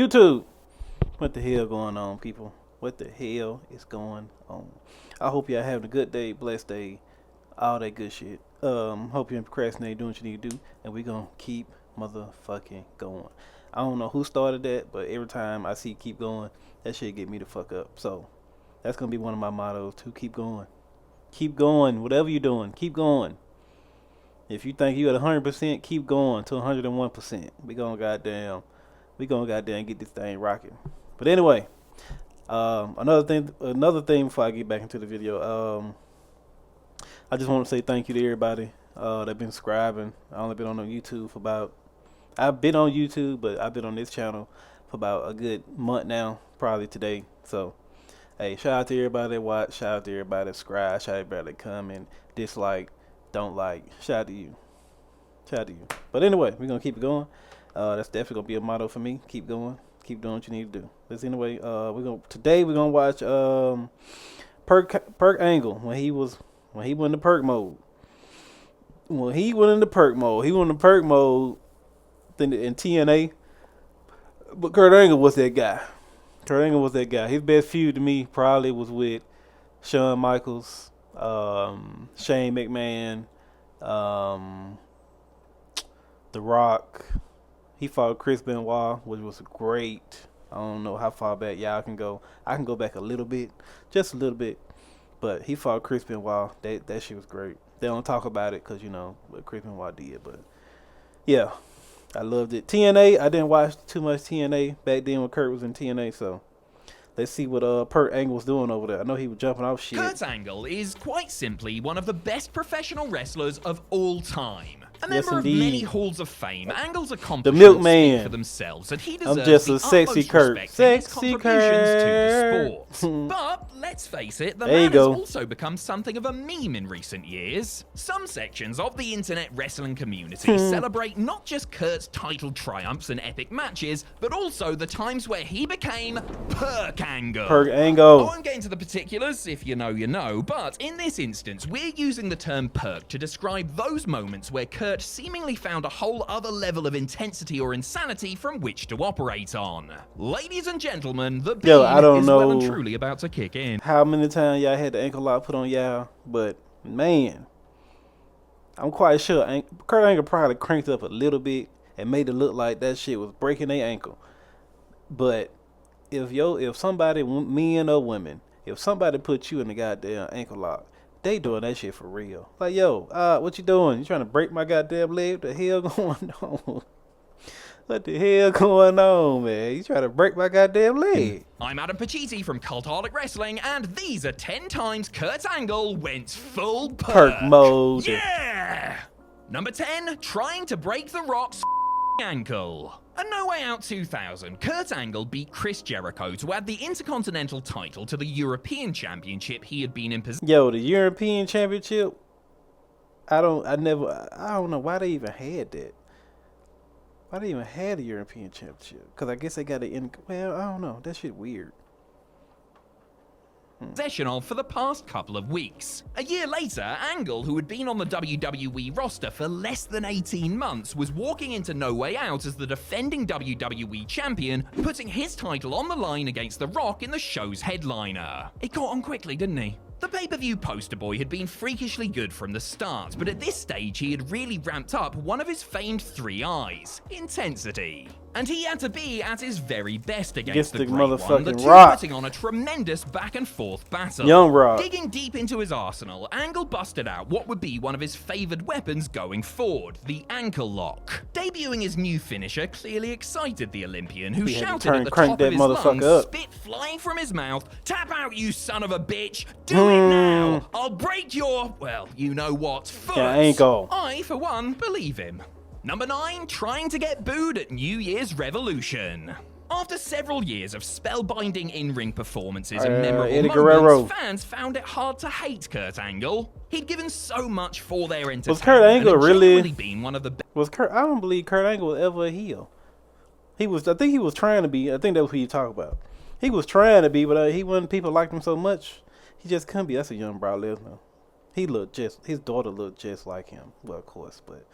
YouTube, what the hell going on, people? What the hell is going on? I hope y'all having a good day, blessed day, all that good shit. Hope you're procrastinating, doing what you need to do, and we gonna keep motherfucking going. I don't know who started that, but every time I see keep going, that shit get me the fuck up. So that's gonna be one of my mottos too. Keep going. Whatever you're doing, keep going. If you think you at 100%, keep going to 101%. We gonna goddamn get this thing rocking. But anyway, another thing before I get back into the video. I just want to say thank you to everybody that been subscribing. I only been on YouTube for about. I've been on YouTube, but I've been on this channel for about a good month now, probably today. So, hey, shout out to everybody that watch. Shout out to everybody that subscribe. Shout out to everybody that comment, dislike, don't like. Shout out to you. Shout out to you. But anyway, we're gonna keep it going. That's definitely gonna be a motto for me. Keep going. Keep doing what you need to do. But anyway, today we're gonna watch Perk Angle when he went into Perk mode. When he went into Perk mode in TNA. But Curt Angle was that guy. His best feud to me probably was with Shawn Michaels, Shane McMahon, The Rock. He fought Chris Benoit, which was great. I don't know how far back y'all can go. I can go back a little bit, just a little bit. But he fought Chris Benoit. That shit was great. They don't talk about it because, what Chris Benoit did. But, yeah, I loved it. TNA, I didn't watch too much TNA back then when Curt was in TNA. So, let's see what Perk Angle was doing over there. I know he was jumping off shit. Curt Angle is quite simply one of the best professional wrestlers of all time. A member of many halls of fame, Angle's accomplishments speak for themselves, and he deserves I'm just the a sexy utmost Curt. respect for his contributions to the sport. But let's face it, the man has also become something of a meme in recent years. Some sections of the internet wrestling community celebrate not just Curt's title triumphs and epic matches, but also the times where he became Perk Angle. I won't get into the particulars, if you know, you know, but in this instance, we're using the term perk to describe those moments where Curt seemingly found a whole other level of intensity or insanity from which to operate on. Ladies and gentlemen, the beam is well and truly about to kick in. How many times y'all had the ankle lock put on y'all? But, man, I'm quite sure Curt Angle probably cranked up a little bit and made it look like that shit was breaking their ankle. But if somebody, men or women, if somebody put you in the goddamn ankle lock, they doing that shit for real. Like, yo, what you doing? You trying to break my goddamn leg? What the hell going on? What the hell going on, man? You trying to break my goddamn leg? I'm Adam Pacitti from Pathological Wrestling, and these are 10 times Curt Angle went full perk mode. Yeah! Number 10, trying to break The Rock's ankle. At No Way Out 2000, Curt Angle beat Chris Jericho to add the Intercontinental title to the European Championship he had been in possession. Yo, the European Championship? I don't know why they even had that. Why they even had a European Championship? Because I guess they got it in. Well, I don't know. That shit weird. Possession of for the past couple of weeks. A year later, Angle, who had been on the WWE roster for less than 18 months, was walking into No Way Out as the defending WWE champion, putting his title on the line against The Rock in the show's headliner. It caught on quickly, didn't he? The pay-per-view poster boy had been freakishly good from the start, but at this stage he had really ramped up one of his famed three I's, intensity. And he had to be at his very best against the great one, the two putting on a tremendous back-and-forth battle. Young Rock. Digging deep into his arsenal, Angle busted out what would be one of his favored weapons going forward, the ankle lock. Debuting his new finisher clearly excited the Olympian, who shouted at the top of his lungs, spit flying from his mouth, "Tap out, you son of a bitch! Do it now! I'll break your, well, you know what, foot!" Ankle. I, for one, believe him. Number 9, trying to get booed at New Year's Revolution. After several years of spellbinding in-ring performances and memorable moments, fans found it hard to hate Curt Angle. He'd given so much for their entertainment. Was Curt Angle really been one of the I don't believe Curt Angle was ever a heel. I think he was trying to be. I think that's what you talk about. He was trying to be, but he wasn't. People liked him so much, he just couldn't be. That's a young Brock Lesnar. His daughter looked just like him. Well, of course, but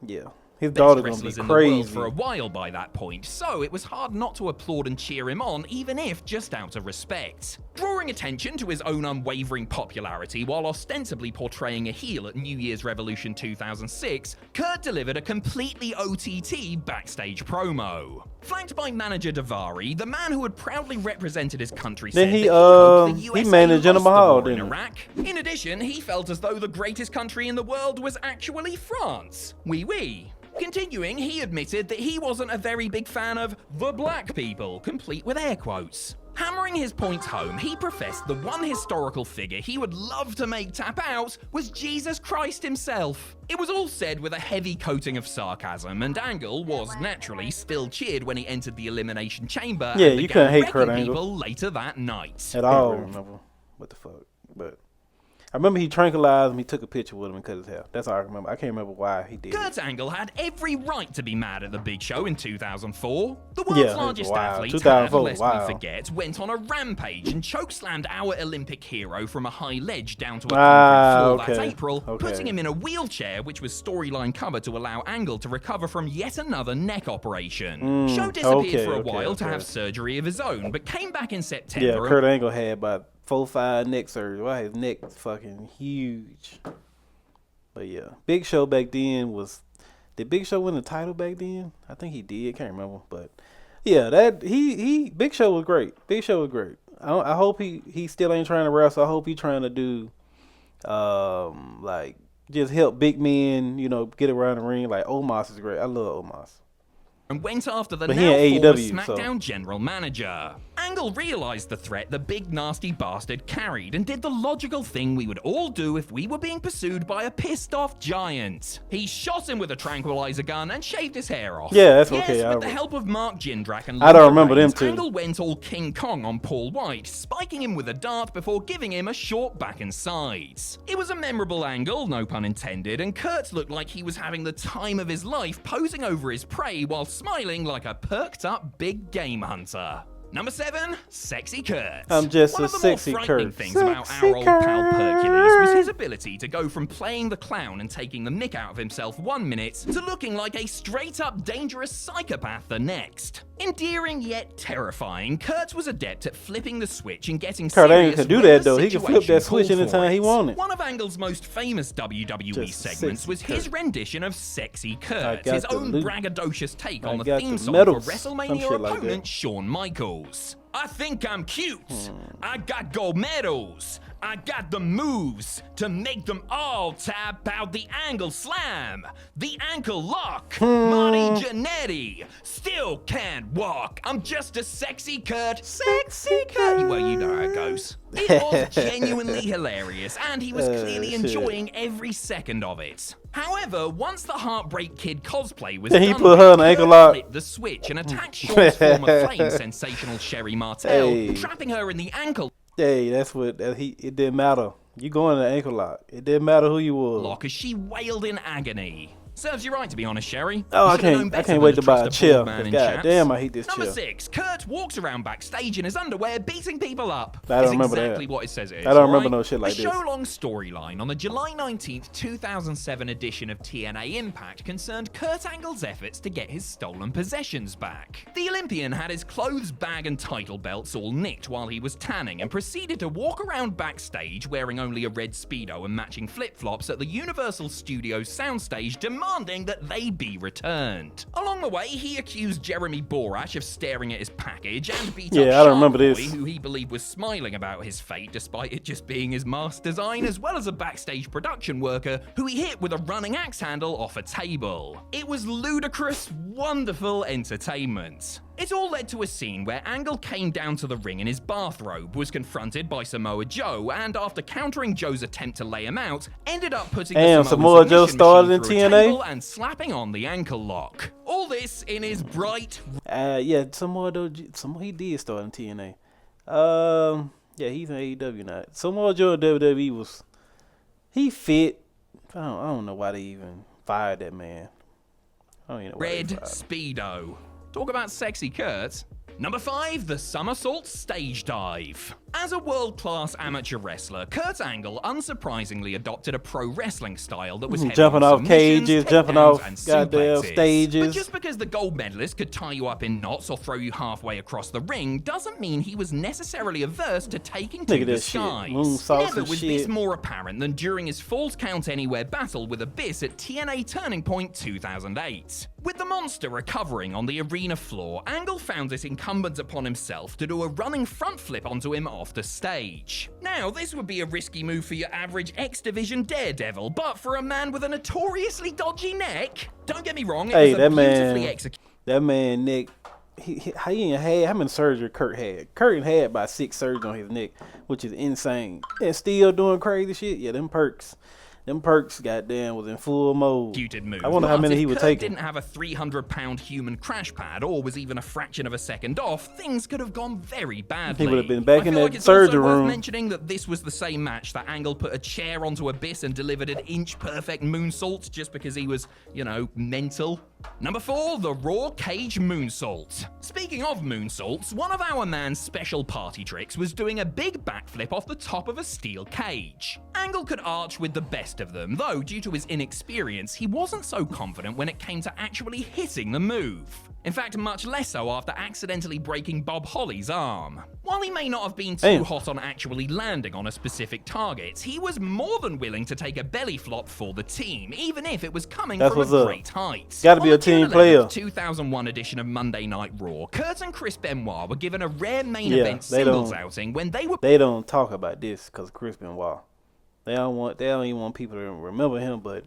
yeah, His Best daughter's gonna be wrestlers in the world crazy. for a while by that point, so it was hard not to applaud and cheer him on, even if just out of respect. Drawing attention to his own unwavering popularity while ostensibly portraying a heel at New Year's Revolution 2006, Curt delivered a completely OTT backstage promo. Flanked by manager Davari, the man who had proudly represented his country said Then he, that hoped the he USA managed lost Jinder the Mahal, war in didn't he? Iraq. In addition, he felt as though the greatest country in the world was actually France. Oui, oui. Continuing, he admitted that he wasn't a very big fan of the black people, complete with air quotes. Hammering his points home, he professed the one historical figure he would love to make tap out was Jesus Christ himself. It was all said with a heavy coating of sarcasm, and Angle was naturally still cheered when he entered the Elimination Chamber. Yeah, and you began couldn't hate wrecking Curt Angle people later that night. at all. I don't remember what the fuck, but I remember he tranquilized him. He took a picture with him and cut his hair. That's all I remember. I can't remember why he did it. Kurt Angle had every right to be mad at the Big Show in 2004. The world's largest athlete, 2004, lest we forget, went on a rampage and chokeslammed our Olympic hero from a high ledge down to a concrete floor that April, putting him in a wheelchair, which was storyline cover to allow Angle to recover from yet another neck operation. Show disappeared for a while to have surgery of his own, but came back in September. Yeah, Curt Angle had about 4-5 neck surgery. Why his neck's fucking huge. But yeah, Big Show back then was. Did Big Show win the title back then? I think he did. Can't remember, but yeah, that he Big Show was great. Big Show was great. I hope he still ain't trying to wrestle. I hope he trying to do like just help big men, you know, get around the ring. Like Omos is great. I love Omos. And went after the But now he ain't former AEW, SmackDown general manager. Angle realized the threat the big nasty bastard carried and did the logical thing we would all do if we were being pursued by a pissed off giant. He shot him with a tranquilizer gun and shaved his hair off. Yeah, that's yes, okay. with the help of Mark Jindrak and I don't remember them two. Angle went all King Kong on Paul White, spiking him with a dart before giving him a short back and sides. It was a memorable angle, no pun intended, and Curt looked like he was having the time of his life posing over his prey while smiling like a perked up big game hunter. Number 7, Sexy Curt. I'm just One a of the sexy more frightening Curt. things about our old pal Percules was his ability to go from playing the clown and taking the mick out of himself one minute to looking like a straight-up dangerous psychopath the next. Endearing yet terrifying, Curt was adept at flipping the switch and getting Curt Angle serious can do when that the though. He can flip situation that switch called anytime for he it. wanted. One of Angle's most famous WWE Just segments Sexy was his Curt. rendition of Sexy I Curt, got his the own loot. braggadocious take I on the got theme the song medals. for Some WrestleMania shit like opponent that. Shawn Michaels. I think I'm cute. I got gold medals. I got the moves to make them all tap out. The angle slam, the ankle lock. Marty Jannetty still can't walk. I'm just a sexy Curt. Sexy Curt. Well, you know how it goes. It was genuinely hilarious, and he was clearly shit. enjoying every second of it. However, once the Heartbreak Kid cosplay was Then he done, put her in the ankle Curt lock. flipped the switch and attacked Sean's former flame sensational Sherry Martel, Hey. trapping her in the ankle Hey, that's what it didn't matter. You going to the ankle lock. It didn't matter who you were. lock as she wailed in agony. Serves you right, to be honest, Sherry. Oh, You I should've known can't better wait than to buy a trust chair. bald man in God chaps. damn, I hate this Number chair. 6, Curt walks around backstage in his underwear, beating people up. I don't It's remember that. exactly what it says it is. I don't remember alright? no shit like the this. show-long storyline on the July 19th, 2007 edition of TNA Impact concerned Kurt Angle's efforts to get his stolen possessions back. The Olympian had his clothes, bag, and title belts all nicked while he was tanning and proceeded to walk around backstage wearing only a red Speedo and matching flip-flops at the Universal Studios soundstage, demanding that they be returned. Along the way, he accused Jeremy Borash of staring at his package and beat Yeah, up I don't remember Charl, this. who he believed was smiling about his fate despite it just being his mask design, as well as a backstage production worker who he hit with a running axe handle off a table. It was ludicrous, wonderful entertainment. It all led to a scene where Angle came down to the ring in his bathrobe, was confronted by Samoa Joe, and after countering Joe's attempt to lay him out, ended up putting Damn, the Samoa Joe submission started machine in through a TNA? table and slapping on the ankle lock. All this in his bright Yeah, Samoa he did start in TNA. Yeah, he's in AEW now. Samoa Joe in WWE he fit. I don't know why they even fired that man. I don't even know why red they fired him. Speedo. Talk about sexy Curt. Number 5, the somersault stage dive. As a world-class amateur wrestler, Kurt Angle unsurprisingly adopted a pro wrestling style that was heavy jumping on off submissions, cages, jumping takedowns, off and goddamn suplexes. stages. But just because the gold medalist could tie you up in knots or throw you halfway across the ring doesn't mean he was necessarily averse to taking to the skies. Never was this more apparent than during his Falls Count Anywhere battle with Abyss at TNA Turning Point 2008. With the monster recovering on the arena floor, Angle found it incumbent upon himself to do a running front flip onto him off the stage. Now, this would be a risky move for your average X-Division daredevil, but for a man with a notoriously dodgy neck, don't get me wrong, it was a beautifully executed. That man, Nick, he ain't had how many surgery Curt had? Curt had about 6 surgeries on his neck, which is insane. And still doing crazy shit. Yeah, them perks. Them Perks, goddamn, was in full mode. Move. I wonder how many he would take. If Curt didn't have a 300-pound human crash pad, or was even a fraction of a second off, things could have gone very badly. He would have been back in that surgery room. I feel like it's also worth mentioning that this was the same match that Angle put a chair onto Abyss and delivered an inch-perfect moonsault just because he was, you know, mental. Number 4, the Raw Cage Moonsault. Speaking of moonsaults, one of our man's special party tricks was doing a big backflip off the top of a steel cage. Angle could arch with the best of them, though due to his inexperience, he wasn't so confident when it came to actually hitting the move. In fact, much less so after accidentally breaking Bob Holly's arm. While he may not have been too hot on actually landing on a specific target, he was more than willing to take a belly flop for the team, even if it was coming from a great height. Gotta be a team player. 2001 edition of Monday Night Raw, Curt and Chris Benoit were given a rare main event singles outing when they were. They don't talk about this because Chris Benoit. They don't even want people to remember him, but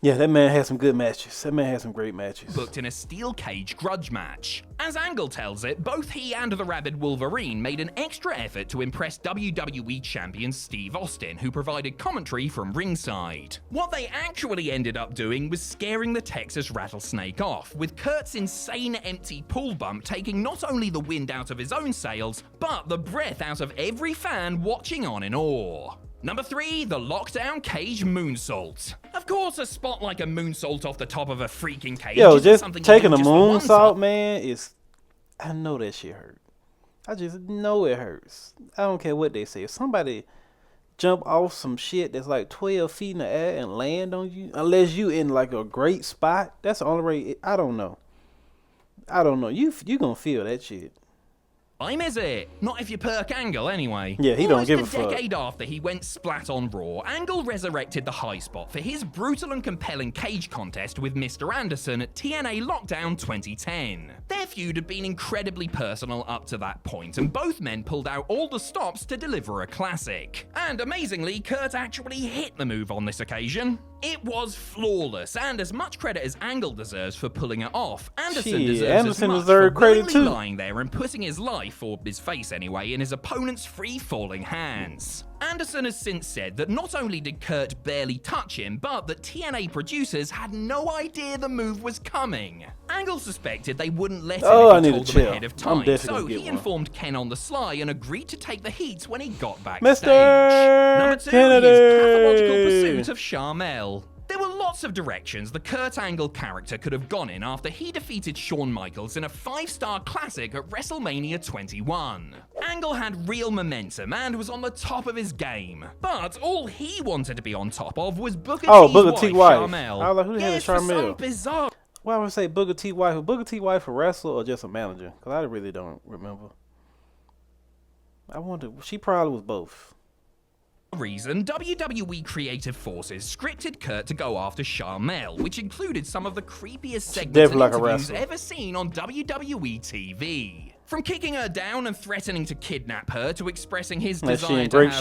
yeah, that man had some good matches. That man had some great matches. Booked in a steel cage grudge match. As Angle tells it, both he and the Rabid Wolverine made an extra effort to impress WWE champion Steve Austin, who provided commentary from ringside. What they actually ended up doing was scaring the Texas Rattlesnake off, with Kurt's insane empty pool bump taking not only the wind out of his own sails, but the breath out of every fan watching on in awe. Number 3, the Lockdown Cage Moonsault. Of course, a spot like a moonsault off the top of a freaking cage just something taking a moonsault, man, I know that shit hurt. I just know it hurts. I don't care what they say. If somebody jump off some shit that's like 12 feet in the air and land on you, unless you in like a great spot, that's the only way. I don't know. You gonna feel that shit. Is it? Not if you Perk Angle, anyway. Yeah, he don't give a fuck. Almost a decade after he went splat on Raw, Angle resurrected the high spot for his brutal and compelling cage contest with Mr. Anderson at TNA Lockdown 2010. Their feud had been incredibly personal up to that point, and both men pulled out all the stops to deliver a classic. And amazingly, Curt actually hit the move on this occasion. It was flawless, and as much credit as Angle deserves for pulling it off, Anderson deserves as much for willingly lying there and putting his life, or his face anyway, in his opponent's free-falling hands. Anderson has since said that not only did Curt barely touch him, but that TNA producers had no idea the move was coming. Angle suspected they wouldn't let him if he told them ahead of time, so he informed Ken on the sly and agreed to take the heat when he got backstage. Number 2 is Pathological Pursuit of Charl. There were lots of directions the Curt Angle character could have gone in after he defeated Shawn Michaels in a 5-star classic at WrestleMania 21. Angle had real momentum and was on the top of his game, but all he wanted to be on top of was Booker T's wife, Charmel. I was like, who the hell is Charmel? For some bizarre. Why would I say Booker T wife? Was Booker T wife a wrestler or just a manager? Because I really don't remember. I wonder. She probably was both. Reason, WWE creative forces scripted Curt to go after Charmel, which included some of the creepiest segments and interviews ever seen on WWE TV. From kicking her down and threatening to kidnap her to expressing his desire to have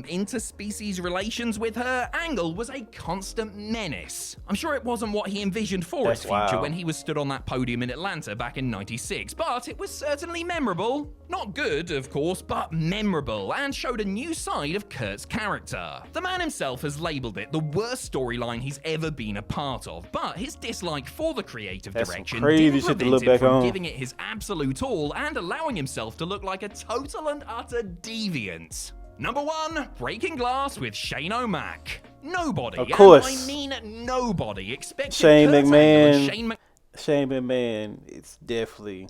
interspecies relations with her, Angle was a constant menace. I'm sure it wasn't what he envisioned for his future when he was stood on that podium in Atlanta back in '96, but it was certainly memorable. Not good, of course, but memorable, and showed a new side of Curt's character. The man himself has labeled it the worst storyline he's ever been a part of, but his dislike for the creative direction didn't prevent him from giving it his absolute all and allowing himself to look like a total and utter deviant. Number 1, Breaking Glass with Shane O'Mac. Nobody, of course, and I mean nobody, expected Shane Curt McMahon. Angle Shane McMahon, it's definitely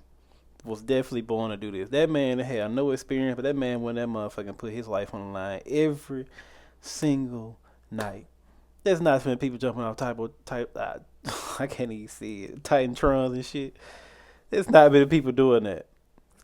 was definitely born to do this. That man had no experience, but that man when that motherfucking put his life on the line every single night. There's not many people jumping off I can't even see it. Titantrons and shit. There's not many people doing that.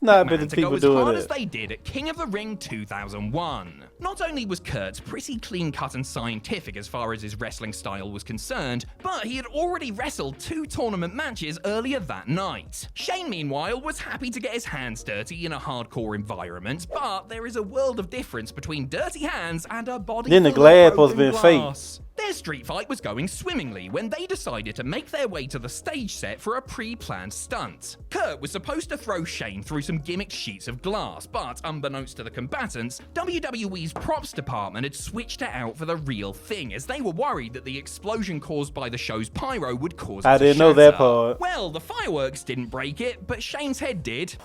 Not many to people go as doing hard that. as they did at King of the Ring 2001. Not only was Curt pretty clean-cut and scientific as far as his wrestling style was concerned, but he had already wrestled 2 tournament matches earlier that night. Shane, meanwhile, was happy to get his hands dirty in a hardcore environment, but there is a world of difference between dirty hands and a body Then the full glass of supposed to be broken fake. glass. Their street fight was going swimmingly when they decided to make their way to the stage set for a pre-planned stunt. Curt was supposed to throw Shane through some gimmicked sheets of glass, but unbeknownst to the combatants, WWE's props department had switched it out for the real thing, as they were worried that the explosion caused by the show's pyro would cause it I to didn't know that shatter. part. Well, the fireworks didn't break it, but Shane's head did.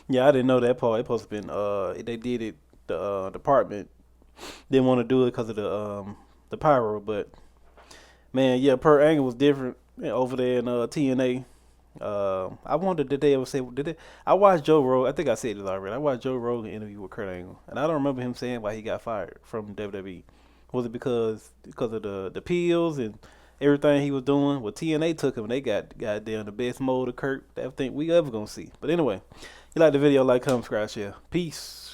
Yeah, I didn't know that part. It supposed to been they did it. The department didn't want to do it because of the pyro, but man, yeah, per angle was different over there in TNA. I wonder did they ever say did it? I watched Joe Rogan. I think I said this already. I watched Joe Rogan interview with Kurt Angle, and I don't remember him saying why he got fired from WWE. Was it because of the pills and everything he was doing? Well, TNA took him, and they got goddamn the best mold of Kurt that I think we ever gonna see. But anyway, you like the video, like, comment, subscribe, share. Peace.